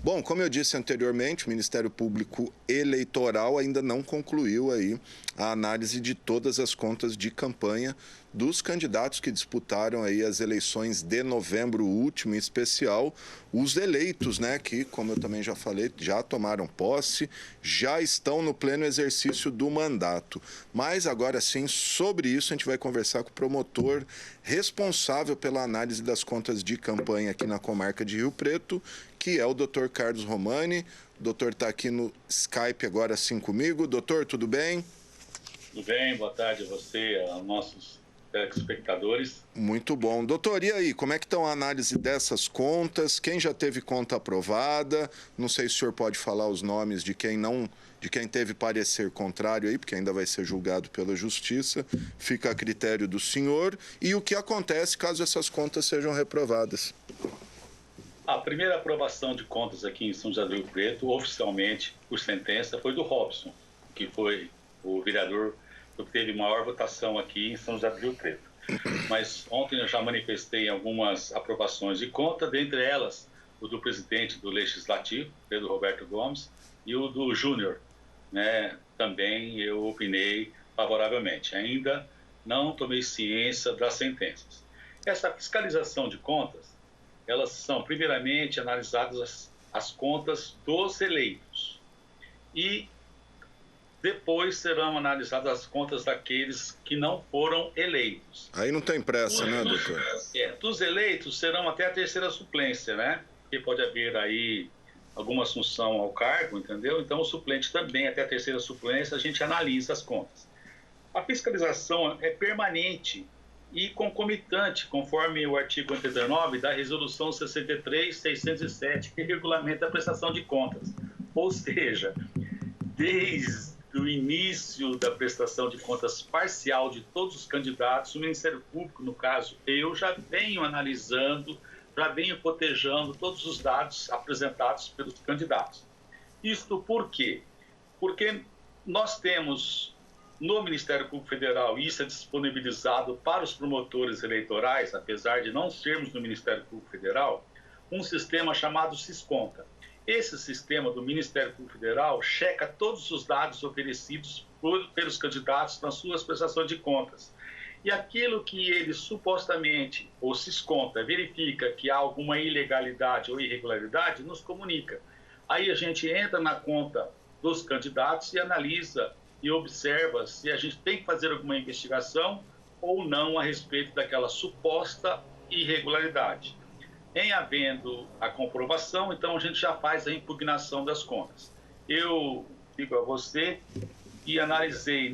Bom, como eu disse anteriormente, o Ministério Público Eleitoral ainda não concluiu aí a análise de todas as contas de campanha dos candidatos que disputaram aí as eleições de novembro último, em especial os eleitos, né, que, como eu também já falei, já tomaram posse, já estão no pleno exercício do mandato. Mas agora sim, sobre isso a gente vai conversar com o promotor responsável pela análise das contas de campanha aqui na comarca de Rio Preto, que é o Dr. Carlos Romani. O doutor está aqui no Skype agora sim comigo. Doutor, tudo bem? Tudo bem, boa tarde a você, aos nossos telespectadores. Muito bom. Doutor, e aí, como é que estão a análise dessas contas? Quem já teve conta aprovada? Não sei se o senhor pode falar os nomes de quem teve parecer contrário aí, porque ainda vai ser julgado pela Justiça. Fica a critério do senhor. E o que acontece caso essas contas sejam reprovadas? A primeira aprovação de contas aqui em São José do Rio Preto, oficialmente, por sentença, foi do Robson, que foi o vereador que teve maior votação aqui em São José do Rio Preto. Mas ontem eu já manifestei algumas aprovações de conta, dentre elas o do presidente do Legislativo, Pedro Roberto Gomes, e o do Júnior, né? Também eu opinei favoravelmente. Ainda não tomei ciência das sentenças. Essa fiscalização de contas, elas são primeiramente analisadas as contas dos eleitos e depois serão analisadas as contas daqueles que não foram eleitos. Aí não tem pressa, né, doutor? Dos eleitos serão até a terceira suplência, né? Porque pode haver aí alguma assunção ao cargo, entendeu? Então o suplente também, até a terceira suplência, a gente analisa as contas. A fiscalização é permanente e concomitante, conforme o artigo 89 da Resolução 63/607, que regulamenta a prestação de contas. Ou seja, desde o início da prestação de contas parcial de todos os candidatos, o Ministério Público, no caso, eu já venho analisando, já venho cotejando todos os dados apresentados pelos candidatos. Isto por quê? Porque nós temos no Ministério Público Federal, e isso é disponibilizado para os promotores eleitorais, apesar de não sermos no Ministério Público Federal, um sistema chamado Sisconta. Esse sistema do Ministério Público Federal checa todos os dados oferecidos pelos candidatos nas suas prestações de contas. E aquilo que ele supostamente, ou Sisconta, verifica que há alguma ilegalidade ou irregularidade, nos comunica. Aí a gente entra na conta dos candidatos e analisa e observa se a gente tem que fazer alguma investigação ou não a respeito daquela suposta irregularidade. Em havendo a comprovação, então a gente já faz a impugnação das contas. Eu digo a você que analisei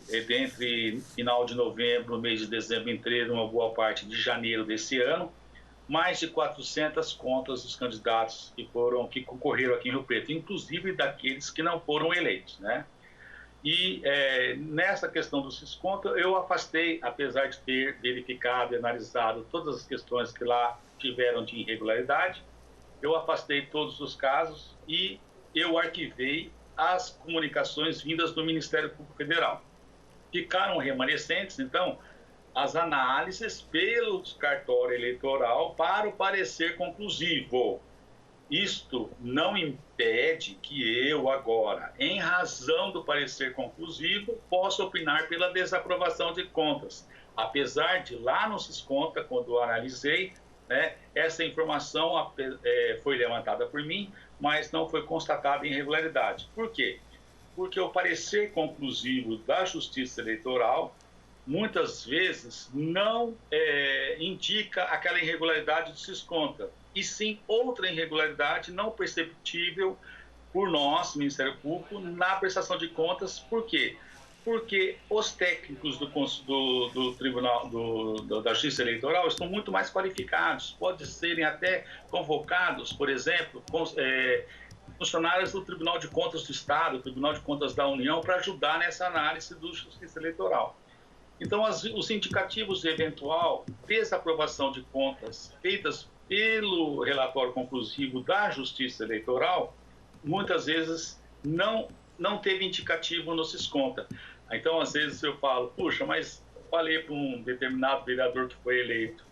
entre final de novembro, mês de dezembro, entre uma boa parte de janeiro desse ano, mais de 400 contas dos candidatos que concorreram aqui em Rio Preto, inclusive daqueles que não foram eleitos, né? E nessa questão do Sisconta, eu afastei, apesar de ter verificado e analisado todas as questões que lá tiveram de irregularidade, eu afastei todos os casos e eu arquivei as comunicações vindas do Ministério Público Federal. Ficaram remanescentes, então, as análises pelo cartório eleitoral para o parecer conclusivo. Isto não impede que eu agora, em razão do parecer conclusivo, possa opinar pela desaprovação de contas. Apesar de lá no Sisconta, quando eu analisei, né, essa informação foi levantada por mim, mas não foi constatada irregularidade. Por quê? Porque o parecer conclusivo da Justiça Eleitoral muitas vezes não indica aquela irregularidade do Sisconta, e sim outra irregularidade não perceptível por nós, Ministério Público, na prestação de contas. Por quê? Porque os técnicos do Tribunal da Justiça Eleitoral estão muito mais qualificados, podem serem até convocados, por exemplo, funcionários do Tribunal de Contas do Estado, Tribunal de Contas da União, para ajudar nessa análise do Justiça Eleitoral. Então, os indicativos de eventual desaprovação de contas feitas pelo relatório conclusivo da Justiça Eleitoral, muitas vezes não teve indicativo no Sisconta. Então, às vezes eu falo, puxa, mas falei para um determinado vereador que foi eleito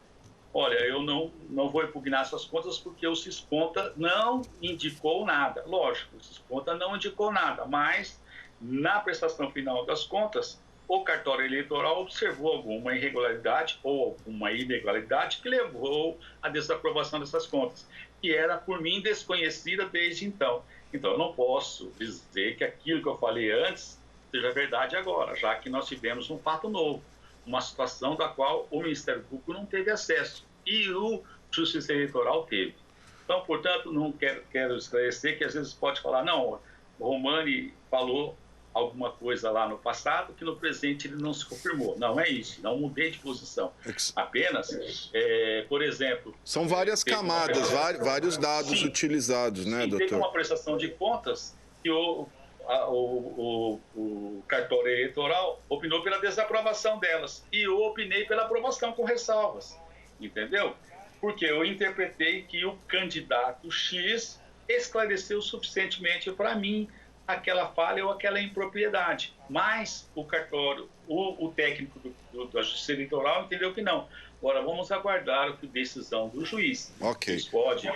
olha, eu não vou impugnar suas contas porque o Sisconta não indicou nada. Lógico, o Sisconta não indicou nada, mas na prestação final das contas, o cartório eleitoral observou alguma irregularidade ou alguma ilegalidade que levou à desaprovação dessas contas, que era, por mim, desconhecida desde então. Então, eu não posso dizer que aquilo que eu falei antes seja verdade agora, já que nós tivemos um fato novo, uma situação da qual o Ministério Público não teve acesso e o Justiça Eleitoral teve. Então, portanto, não quero esclarecer que às vezes pode falar, não, o Romani falou alguma coisa lá no passado que no presente ele não se confirmou. Não é isso, não mudei de posição. Apenas, por exemplo... São várias camadas, vários dados utilizados, né, doutor? Teve uma prestação de contas que o cartório eleitoral opinou pela desaprovação delas e eu opinei pela aprovação com ressalvas, entendeu? Porque eu interpretei que o candidato X esclareceu suficientemente para mim aquela falha ou aquela impropriedade, mas o cartório, o técnico da Justiça Eleitoral entendeu que não. Agora vamos aguardar a decisão do juiz. Ok. Pode...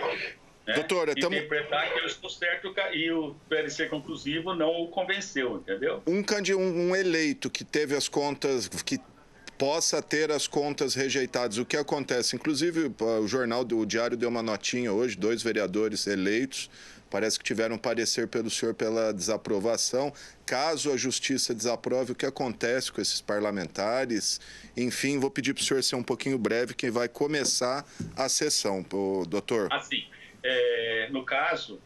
Doutora, interpretar que eu estou certo e o parecer conclusivo não o convenceu, entendeu? Um eleito que teve as contas, que possa ter as contas rejeitadas, o que acontece? Inclusive, o Diário deu uma notinha hoje, 2 vereadores eleitos, parece que tiveram parecer pelo senhor pela desaprovação. Caso a Justiça desaprove, o que acontece com esses parlamentares? Enfim, vou pedir para o senhor ser um pouquinho breve, que vai começar a sessão, doutor. Assim, no caso,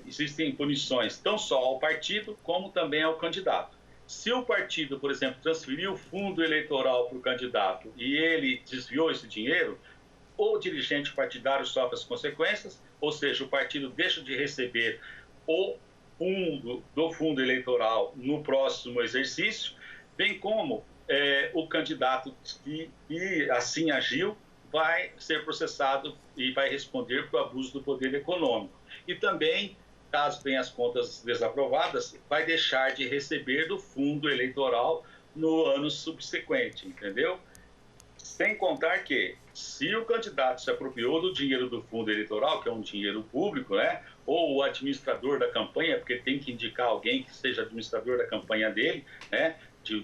existem punições não só ao partido, como também ao candidato. Se o partido, por exemplo, transferiu o fundo eleitoral para o candidato e ele desviou esse dinheiro, o dirigente partidário sofre as consequências, ou seja, o partido deixa de receber o fundo eleitoral no próximo exercício, bem como o candidato que assim agiu vai ser processado e vai responder por abuso do poder econômico. E também, caso tenha as contas desaprovadas, vai deixar de receber do fundo eleitoral no ano subsequente, entendeu? Sem contar que, se o candidato se apropriou do dinheiro do fundo eleitoral, que é um dinheiro público, né? Ou o administrador da campanha, porque tem que indicar alguém que seja administrador da campanha dele, né?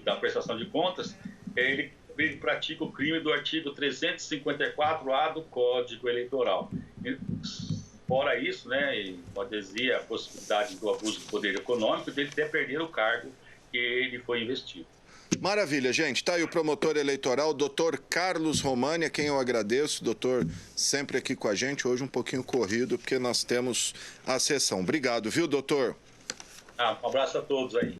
Da prestação de contas, ele pratica o crime do artigo 354-A do Código Eleitoral. Fora isso, né, e pode a possibilidade do abuso do poder econômico, dele até perder o cargo que ele foi investido. Maravilha, gente. Está aí o promotor eleitoral, doutor Carlos Romani, a quem eu agradeço. Doutor, sempre aqui com a gente. Hoje um pouquinho corrido, porque nós temos a sessão. Obrigado, viu, doutor? Um abraço a todos aí.